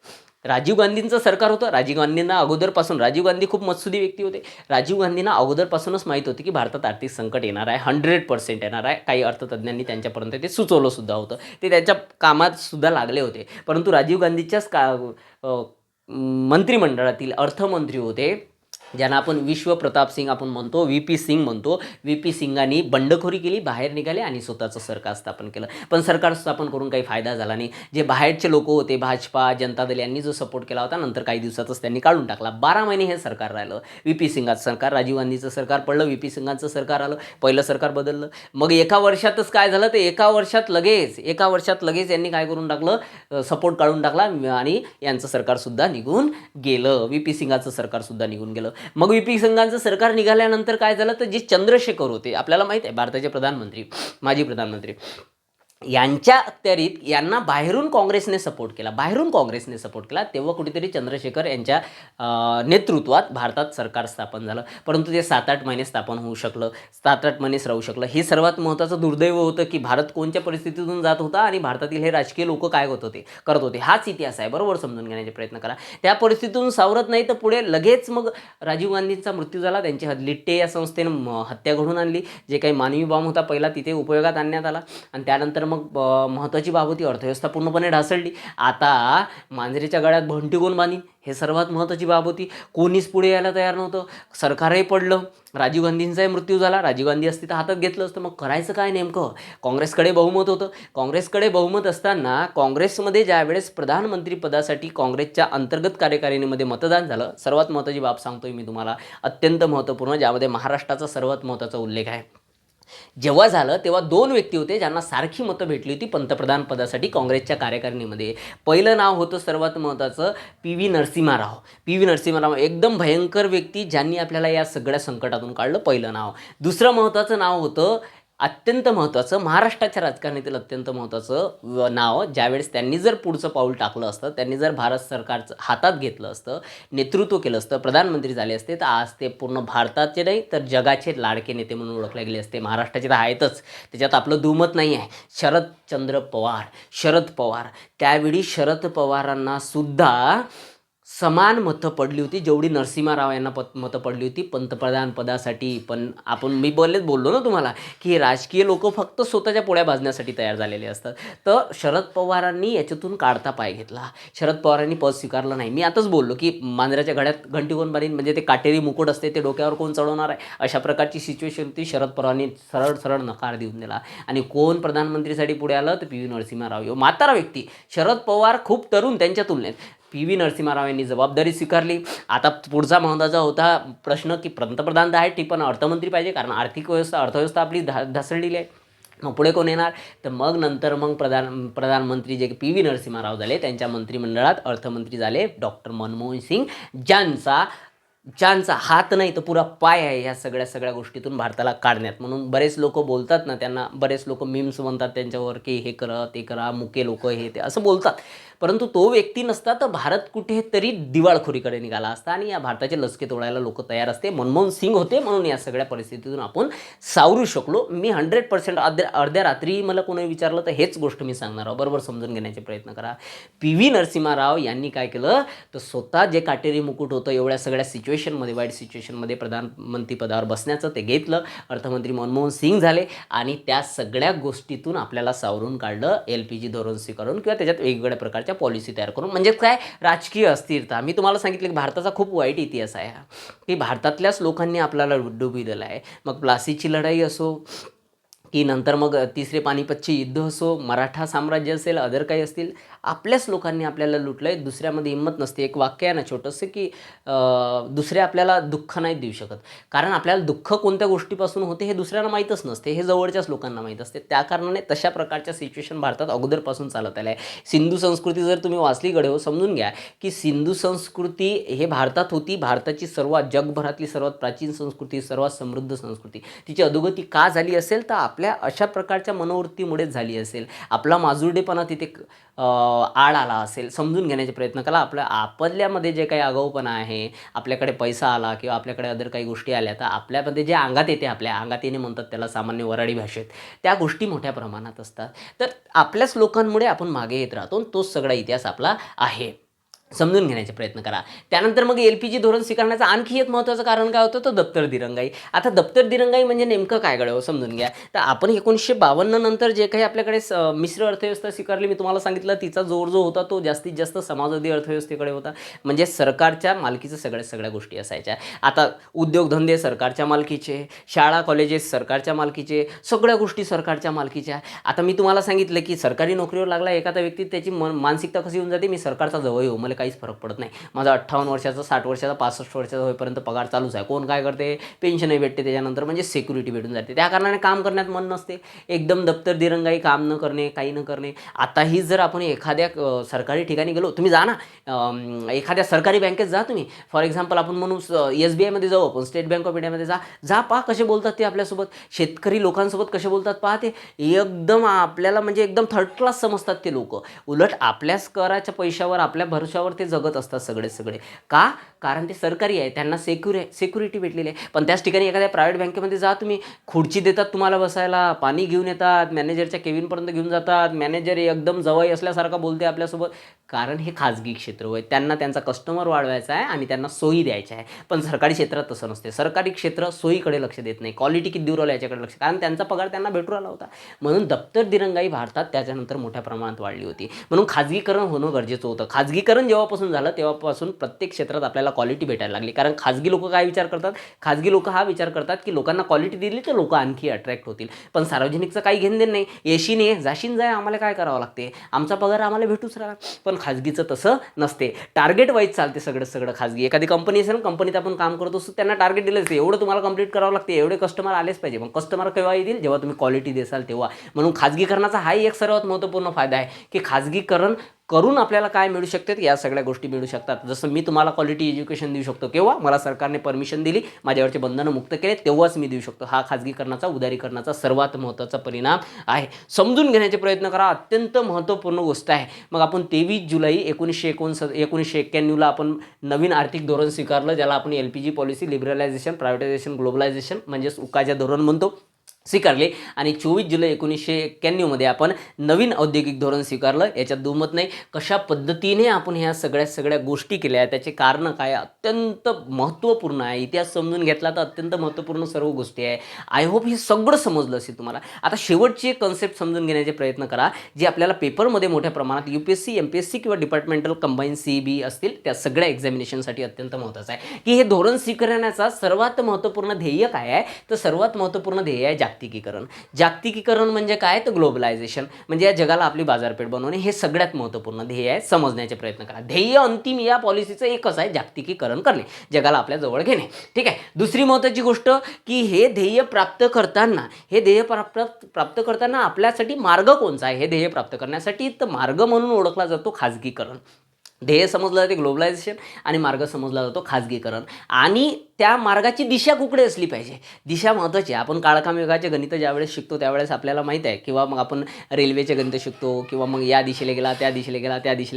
राजीव गांधींचं सरकार होतं. राजीव गांधी खूप मत्सुदी व्यक्ती होते. राजीव गांधींना अगोदरपासूनच माहीत होती की भारतात आर्थिक संकट येणार आहे, 100% येणार आहे. काही अर्थतज्ञांनी त्यांच्यापर्यंत ते सुचवलं सुद्धा होतं, ते त्यांच्या कामात सुद्धा लागले होते. परंतु राजीव गांधीच्याच मंत्रिमंडळातील अर्थमंत्री होते ज्यांना आपण विश्व प्रताप सिंग आपण म्हणतो, VP सिंग म्हणतो. VP सिंगांनी बंडखोरी केली, बाहेर निघाले आणि स्वतःचं सरकार स्थापन केलं. पण सरकार स्थापन करून काही फायदा झाला नाही. जे बाहेरचे लोक होते, भाजपा, जनता दल यांनी जो सपोर्ट केला होता, नंतर काही दिवसातच त्यांनी काढून टाकला. 12 महिने हे सरकार राहिलं. VP सिंगाचं सरकार, राजीव गांधीचं सरकार पडलं, VP सिंगांचं सरकार आलं, पहिलं सरकार बदललं. मग एका वर्षातच काय झालं, ते एका वर्षात लगेच यांनी काय करून टाकलं, सपोर्ट काढून टाकला आणि यांचं सरकारसुद्धा निघून गेलं. VP सिंगाचं सरकारसुद्धा निघून गेलं. मग VP सिंगांचं सरकार निघाल्यानंतर काय झालं, तर जे चंद्रशेखर होते, आपल्याला माहीत आहे, भारताचे प्रधानमंत्री, माजी प्रधानमंत्री, यांच्या अखत्यारीत यांना बाहेरून काँग्रेसने सपोर्ट केला, तेव्हा कुठेतरी चंद्रशेखर यांच्या नेतृत्वात भारतात सरकार स्थापन झालं. परंतु ते 7-8 महिने स्थापन होऊ शकलं, 7-8 महिनेच राहू शकलं. हे सर्वात महत्त्वाचं दुर्दैव होतं की भारत कोणत्या परिस्थितीतून जात होता आणि भारतातील हे राजकीय लोक काय करत होते. हाच इतिहास आहे, बरोबर समजून घेण्याचे प्रयत्न करा. त्या परिस्थितीतून सावरत नाही तर पुढे लगेच मग राजीव गांधींचा मृत्यू झाला. त्यांची लिट्टे या संस्थेनं हत्या घडून आणली. जे काही मानवी बॉम्ब होता पहिला तिथे उपयोगात आणण्यात आला आणि त्यानंतर मग महत्त्वाची बाब होती, अर्थव्यवस्था पूर्णपणे ढासळली. आता मांजरीच्या गळ्यात भंटी कोण बांधीन हे सर्वात महत्त्वाची बाब होती. कोणीच पुढे यायला तयार नव्हतं. सरकारही पडलं. राजीव गांधींचाही मृत्यू झाला. राजीव गांधी असती तर हातात घेतलं असतं. मग करायचं काय नेमकं? काँग्रेसकडे बहुमत होतं. काँग्रेसकडे बहुमत असताना काँग्रेसमध्ये ज्यावेळेस प्रधानमंत्री पदासाठी काँग्रेसच्या अंतर्गत कार्यकारिणीमध्ये मतदान झालं, सर्वात महत्त्वाची बाब सांगतोय मी तुम्हाला, अत्यंत महत्त्वपूर्ण, ज्यामध्ये महाराष्ट्राचा सर्वात महत्त्वाचा उल्लेख आहे. जेव्हा झालं तेव्हा 2 व्यक्ती होते ज्यांना सारखी मतं भेटली होती पंतप्रधान पदासाठी काँग्रेसच्या कार्यकारिणीमध्ये. पहिलं नाव होतं सर्वात महत्त्वाचं PV नरसिम्हा राव. एकदम भयंकर व्यक्ती, ज्यांनी आपल्याला या सगळ्या संकटातून काढलं, पहिलं नाव. दुसरं महत्त्वाचं नाव होतं, अत्यंत महत्त्वाचं, महाराष्ट्राच्या राजकारणातील अत्यंत महत्त्वाचं नाव, ज्यावेळेस त्यांनी जर पुढचं पाऊल टाकलं असतं, त्यांनी जर भारत सरकारचं हातात घेतलं असतं, नेतृत्व केलं असतं, प्रधानमंत्री झाले असते, तर आज ते पूर्ण भारताचे नाही तर जगाचे लाडके नेते म्हणून ओळखले गेले असते. महाराष्ट्राचे तर आहेतच, त्याच्यात आपलं दुमत नाही आहे. शरद पवार. त्यावेळी शरद पवारांना सुद्धा समान मतं पडली होती जेवढी नरसिम्हा यांना मतं पडली होती पंतप्रधान पदासाठी. पण मी बोललो ना तुम्हाला की राजकीय लोक फक्त स्वतःच्या पोळ्या भाजण्यासाठी तयार झालेले असतात. तर शरद पवारांनी याच्यातून काढता पाय घेतला. शरद पवारांनी पद स्वीकारलं नाही. मी आताच बोललो की मांजराच्या गळ्यात घंटी कोण बांधीन, म्हणजे ते काटेरी मुकुट असते ते डोक्यावर कोण चढवणार आहे, अशा प्रकारची सिच्युएशन होती. शरद पवारांनी सरळ नकार देऊन दिला आणि कोण प्रधानमंत्रीसाठी पुढे आलं तर PV नरसिम्हा राव. म्हातारा व्यक्ती. शरद पवार खूप तरुण त्यांच्या तुलनेत. PV नरसिम्हा राव यांनी जबाबदारी स्वीकारली. आता पुढचा महत्त्वाचा होता प्रश्न की पंतप्रधान तर आहे ठीक, पण अर्थमंत्री पाहिजे, कारण अर्थव्यवस्था आपली ढासळलेली आहे. मग पुढे कोण येणार? तर नंतर प्रधानमंत्री जे PV नरसिम्हा राव झाले, त्यांच्या मंत्रिमंडळात अर्थमंत्री झाले डॉक्टर मनमोहन सिंग, ज्यांचा हात नाही तर पुरा पाय आहे ह्या सगळ्या गोष्टीतून भारताला काढण्यात. म्हणून बरेच लोक बोलतात ना, त्यांना बरेच लोक मीम्स म्हणतात त्यांच्यावर की हे करा ते करा, मुके लोक हे ते असं बोलतात. परंतु तो व्यक्ती नसता तर भारत कुठेतरी दिवाळखोरीकडे निघाला असता आणि या भारताचे लसके तोडायला लोक तयार असते. मनमोहन सिंग होते म्हणून या सगळ्या परिस्थितीतून आपण सावरू शकलो. मी 100% अर्ध्या रात्री मला कोणी विचारलं तर हेच गोष्ट मी सांगणार आहोत, बरोबर समजून घेण्याचे प्रयत्न करा. PV नरसिम्हा राव यांनी काय केलं तर स्वतः जे काटेरी मुकुट होतं एवढ्या सगळ्या सिच्युएशनमध्ये, वाईट सिच्युएशनमध्ये प्रधानमंत्री पदावर बसण्याचं, ते घेतलं. अर्थमंत्री मनमोहन सिंग झाले आणि त्या सगळ्या गोष्टीतून आपल्याला सावरून काढलं LPG धोरण स्वीकारून किंवा त्याच्यात वेगवेगळ्या प्रकारच्या पॉलिसी तयार करून. म्हणजे काय? राजकीय अस्थिरता. मी तुम्हाला सांगितलं की भारताचा खूप वाईट इतिहास आहे हा, की भारतातल्याच लोकांनी आपल्याला डुबिलेला आहे. मग प्लासीची लढाई असो की नंतर मग तिसरे पानिपतचे युद्ध असो, मराठा साम्राज्य असेल, अदर काही असतील, आपल्याच लोकांनी आपल्याला लुटलं आहे. दुसऱ्यामध्ये हिंमत नसते. एक वाक्य आहे ना छोटंसं की दुसरे आपल्याला दुःख नाही देऊ शकत, कारण आपल्याला दुःख कोणत्या गोष्टीपासून होते हे दुसऱ्यांना माहीतच नसते, हे जवळच्याच लोकांना माहीत असते. त्या कारणाने तशा प्रकारच्या सिच्युएशन भारतात अगोदरपासून चालत आल्या आहे. सिंधू संस्कृती जर तुम्ही वाचली गडे हो, समजून घ्या की सिंधू संस्कृती हे भारतात होती. भारताची जगभरातली सर्वात प्राचीन संस्कृती, सर्वात समृद्ध संस्कृती. तिची अधोगती का झाली असेल तर आपल्या अशा प्रकारच्या मनोवृत्तीमुळेच झाली असेल. आपला माजुरडेपणा तिथे आड आला असेल. समजून घेण्याचे प्रयत्न करा. आपल्यामध्ये जे काही आगाऊपणा आहे, आपल्याकडे पैसा आला किंवा आपल्याकडे अदर काही गोष्टी आल्या तर आपल्यामध्ये जे अंगात येते, आपल्या अंगात येणे म्हणतात त्याला सामान्य वराडी भाषेत, त्या गोष्टी मोठ्या प्रमाणात असतात. तर आपल्याच लोकांमुळे आपण मागे येत राहतो. तोच सगळा इतिहास आपला आहे. समजून घेण्याचे प्रयत्न करा. त्यानंतर मग LPG धोरण स्वीकारण्याचं आणखी एक महत्त्वाचं कारण काय होतं? तो दप्तर दिरंगाई. आता दप्तर दिरंगाई म्हणजे नेमकं काय गड्या हो, समजून घ्या. तर आपण 1952 नंतर जे काही आपल्याकडे मिश्र अर्थव्यवस्था स्वीकारली, मी तुम्हाला सांगितलं तिचा जोर जो होता तो जास्तीत जास्त समाजवादी अर्थव्यवस्थेकडे होता. म्हणजे सरकारच्या मालकीचं सगळ्या गोष्टी असायच्या. आता उद्योगधंदे सरकारच्या मालकीचे, शाळा कॉलेजेस सरकारच्या मालकीचे, सगळ्या गोष्टी सरकारच्या मालकीच्या. आता मी तुम्हाला सांगितलं की सरकारी नोकरीवर लागला एखादा व्यक्ती, त्याची मानसिकता कशी होऊन जाते, मी सरकारचा जवळ येऊ, मला काहीच फरक पडत नाही. माझा 58 वर्षाचा, 60 वर्षाचा, 65 वर्षाचा होईपर्यंत पगार चालूच आहे. कोण काय करते, पेन्शनही भेटते त्याच्यानंतर, म्हणजे सिक्युरिटी भेटून जाते. त्या कारणाने काम करण्यात मन नसते, एकदम दप्तर दिरंगाई, काम न करणे, काही न करणे. आताही जर आपण एखाद्या सरकारी ठिकाणी गेलो, तुम्ही जा ना, एखाद्या सरकारी बँकेत जा तुम्ही, फॉर एक्झाम्पल आपण म्हणू SBI मध्ये जाऊ, आपण स्टेट बँक ऑफ इंडियामध्ये जा पहा कसे बोलतात ते आपल्यासोबत, शेतकरी लोकांसोबत कसे बोलतात पहा. ते एकदम आपल्याला म्हणजे एकदम थर्ड क्लास समजतात ते लोक. उलट आपल्याच कराच्या पैशावर, आपल्या भरोशावर ते जगत असतात सगळे. का? कारण ते सरकारी आहे, त्यांना सिक्युरिटी भेटलेली आहे. पण त्याच ठिकाणी एखाद्या प्रायव्हेट बँकेमध्ये जा तुम्ही, खुर्ची देतात तुम्हाला बसायला, पाणी घेऊन येतात, मॅनेजरच्या केबिनपर्यंत घेऊन जातात, मॅनेजर एकदम जवळ असल्यासारखा बोलते आपल्यासोबत. कारण हे खाजगी क्षेत्र होय, त्यांना त्यांचा कस्टमर वाढवायचा आहे आणि त्यांना सोयी द्यायच्या आहे. पण सरकारी क्षेत्रात तसं नसते. सरकारी क्षेत्र सोयीकडे लक्ष देत नाही, क्वालिटी किती दूर आला याच्याकडे लक्ष, कारण त्यांचा पगार त्यांना भेटू आला होता. म्हणून दप्तर दिरंगाई भारतात त्याच्यानंतर मोठ्या प्रमाणात वाढली होती. म्हणून खाजगीकरण होणं गरजेचं होतं. खाजगीकरण जेव्हापासून झालं तेव्हापासून प्रत्येक क्षेत्रात आपल्याला क्वालिटी भेटायला लागली. कारण खाजगी लोक काय विचार करतात, खाजगी लोक हा विचार करतात की लोकांना क्वालिटी दिली तर लोक आणखी अट्रॅक्ट होतील. पण सार्वजनिकचं काही घेणं देणं नाही, येशीने जाशीन जाय, आम्हाला काय करावं लागते, आमचा पगार आम्हाला भेटूच राहा. पण खाजगीचं तसं नसते, टार्गेट वाईज चालते सगळं खाजगी. एखादी कंपनी असेल, कंपनीत आपण काम करत असतो, त्यांना टार्गेट दिलं असते, एवढं तुम्हाला कंप्लीट करावं लागते, एवढे कस्टमर आलेच पाहिजे. मग कस्टमर केव्हा येतील, जेव्हा तुम्ही क्वालिटी देसाल तेव्हा. म्हणून खाजगीकरणाचा हाही एक सर्वात महत्त्वपूर्ण फायदा आहे की खाजगीकरण करून आपल्याला काय मिळू शकते, या सगळ्या गोष्टी मिळू शकतात. जसं मी तुम्हाला क्वालिटी एज्युकेशन देऊ शकतो, केव्हा मला सरकारने परमिशन दिली, माझ्यावरचे बंधनं मुक्त केले, तेव्हाच मी देऊ शकतो. हा खाजगीकरणाचा, उदारीकरणाचा सर्वात महत्त्वाचा परिणाम आहे. समजून घेण्याचे प्रयत्न करा, अत्यंत महत्त्वपूर्ण गोष्ट आहे. मग आपण 23 जुलै 1991 आपण नवीन आर्थिक धोरण स्वीकारलं, ज्याला आपण LPG policy, liberalisation, privatisation, globalisation म्हणजेच उकाजा धोरण म्हणतो, स्वीकारले. आणि 24 जुलै 1991 आपण नवीन औद्योगिक धोरण स्वीकारलं. याच्यात दुमत नाही. कशा पद्धतीने आपण ह्या सगळ्या गोष्टी केल्या, त्याचे कारण काय, अत्यंत महत्त्वपूर्ण आहे. इतिहास समजून घेतला तर अत्यंत महत्त्वपूर्ण सर्व गोष्टी आहे. आय होप हे सगळं समजलं असेल तुम्हाला. आता शेवटची एक कन्सेप्ट समजून घेण्याचे प्रयत्न करा, जी आपल्याला पेपरमध्ये मोठ्या प्रमाणात UPSC, MPSC किंवा डिपार्टमेंटल कंबाईन CEB असतील त्या सगळ्या एक्झामिनेशनसाठी अत्यंत महत्त्वाचं आहे की हे धोरण स्वीकारण्याचा सर्वात महत्त्वपूर्ण ध्येय काय आहे. तर सर्वात महत्त्वपूर्ण ध्येय आहे जागतिकीकरण म्हणजे काय, तर ग्लोबलायझेशन, म्हणजे या जगाला आपली बाजारपेठ बनवणे. हे सगळ्यात महत्त्वपूर्ण ध्येय आहे. समजण्याचे प्रयत्न करा. ध्येय अंतिम या पॉलिसीचं एकच आहे, जागतिकीकरण करणे, जगाला आपल्या जवळ घेणे. ठीक आहे. दुसरी महत्त्वाची गोष्ट की हे ध्येय प्राप्त करताना आपल्यासाठी मार्ग कोणता आहे, हे ध्येय प्राप्त करण्यासाठी तर मार्ग म्हणून ओळखला जातो खाजगीकरण. ध्येय समजलं जाते ग्लोबलायझेशन आणि मार्ग समजला जातो खाजगीकरण. आणि त्या मार्गाची दिशा कुठे असली पाहिजे, दिशा महत्त्वाची आहे. आपण काळकामयुगाचे गणित ज्यावेळेस शिकतो त्यावेळेस आपल्याला माहीत आहे, किंवा मग आपण रेल्वेचे गणित शिकतो, किंवा मग या दिशेला गेला, त्या दिशेला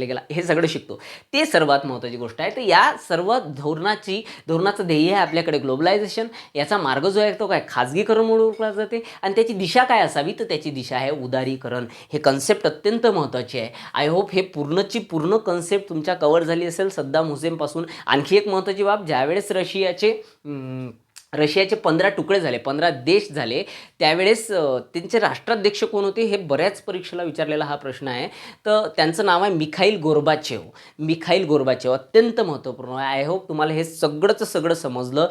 गेला, हे सगळं शिकतो. ते सर्वात महत्त्वाची गोष्ट आहे. तर या सर्व धोरणाचं ध्येय आहे आपल्याकडे ग्लोबलायझेशन. याचा मार्ग जो आहे तो काय, खाजगीकरण म्हणून ओळखला जाते. आणि त्याची दिशा काय असावी, तर त्याची दिशा आहे उदारीकरण. हे कन्सेप्ट अत्यंत महत्त्वाची आहे. आय होप हे पूर्ण कन्सेप्ट तुमच्या कव्हर झाली असेल सद्दाम हुसेनपासून. आणखी एक महत्त्वाची बाब, ज्यावेळेस रशियाचे 15 तुकडे झाले, 15 देश झाले, त्यावेळेस त्यांचे राष्ट्राध्यक्ष कोण होते, हे बऱ्याच परीक्षेला विचारलेला हा प्रश्न आहे. तर त्यांचं नाव आहे मिखाईल गोर्बाचेव. अत्यंत महत्त्वपूर्ण आहे. आय होप तुम्हाला हे सगळं समजलं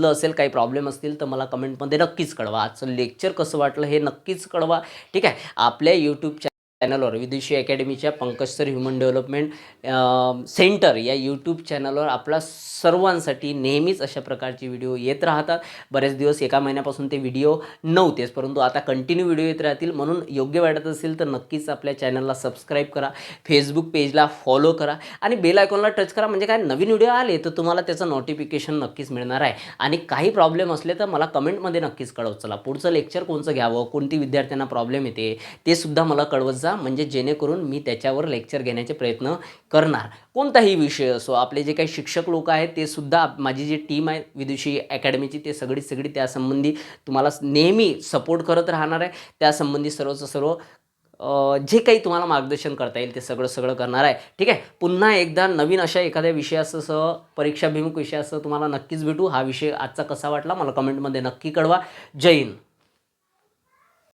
असेल. काही प्रॉब्लेम असतील तर मला कमेंटमध्ये नक्कीच कळवा. आजचं लेक्चर कसं वाटलं हे नक्कीच कळवा. ठीक आहे. आपल्या यूट्यूब चॅनलवर, विदुषी अकॅडमीच्या Pankaj sir human development centre या यूट्यूब चॅनलवर आपला सर्वांसाठी नेहमीच अशा प्रकारचे व्हिडिओ येत राहतात. बरेच दिवस, एका महिन्यापासून ते व्हिडिओ नव्हतेच, परंतु आता कंटिन्यू व्हिडिओ येत राहतील. म्हणून योग्य वाटत असेल तर नक्कीच आपल्या चॅनलला सबस्क्राईब करा, फेसबुक पेजला फॉलो करा आणि बेल आयकॉनला टच करा. म्हणजे काय, नवीन व्हिडिओ आले तर तुम्हाला त्याचं नोटिफिकेशन नक्कीच मिळणार आहे. आणि काही प्रॉब्लेम असले तर मला कमेंटमध्ये नक्कीच कळवत चला. पुढचं लेक्चर कोणचं घ्यावं, कोणती विद्यार्थ्यांना प्रॉब्लेम येते ते सुद्धा मला कळवत जा, म्हणजे जेणेकरून मी त्याच्यावर लेक्चर घेण्याचे प्रयत्न करणार. कोणताही विषय असो, आपले जे काही शिक्षक लोक आहेत ते सुद्धा, माझी जी टीम आहे विदुषी अकॅडमीची, ते सगळी त्यासंबंधी तुम्हाला नेहमी सपोर्ट करत राहणार आहे. त्यासंबंधी सर्व जे काही तुम्हाला मार्गदर्शन करता येईल ते सगळं करणार आहे. ठीक आहे. पुन्हा एकदा नवीन अशा एखाद्या विषयासह, परीक्षाभिमुख विषयासह तुम्हाला नक्कीच भेटू. हा विषय आजचा कसा वाटला मला कमेंटमध्ये नक्की कळवा. जय हिंद.